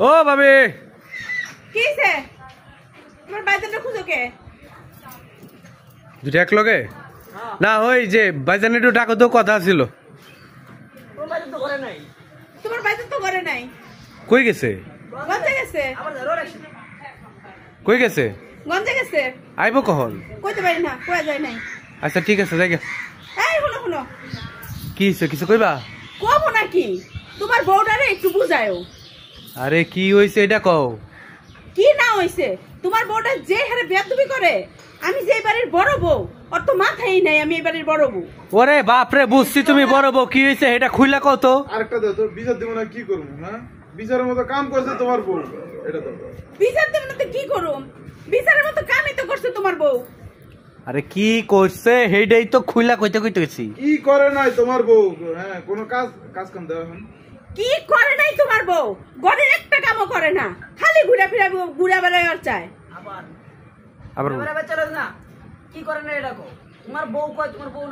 ও ভাবি কিছে তোমার বাইজানটা খুঁজো কে দুটো এক লগে না ওই যে বাইজান একটু ডাকো তো কথা ছিল তোমার বাইজান তো করে নাই কই গেছে গঞ্জে গেছে কই গেছে গঞ্জে গেছে আইবো কখন কইতে পারি না কোয়া যায় নাই আচ্ছা ঠিক আছে যাই গে। এই শুনো শুনো কি হইছে কিছু কইবা কবো নাকি তোমার বউটারে একটু বুঝায়ও আরে কি হইছে এটা কও কি না হইছে তোমার বউটা যে হারে বেয়াদবি করে আমি যে বাড়ির বড় বউ ওর তো মাথাই নাই আমি এই বাড়ির বড় বউ ওরে বাপ রে বুঝছি তুমি বড় বউ কি হইছে এটা খুইলা কও তো আরেকটা দাও তোর বিচার দিব না কি করব হ্যাঁ বিচারের মতো কাম করছে তোমার বউ এটা দাও বিচার দেব না তো কি করুম বিচারের মতো কামই তো করছে তোমার বউ আরে কি করছে হেইডাই তো খুইলা কইতে কইতেছি কি করে নাই তোমার বউ হ্যাঁ কোন কাজ কাজ কাম দাও এখন কি করে নাই তোমার বউ ঘরের একটা কামও করে না খালি ঘুরা বেড়ায় আর চায় আবার না কি করে না এটা তোমার বউ কয় তোমার বউ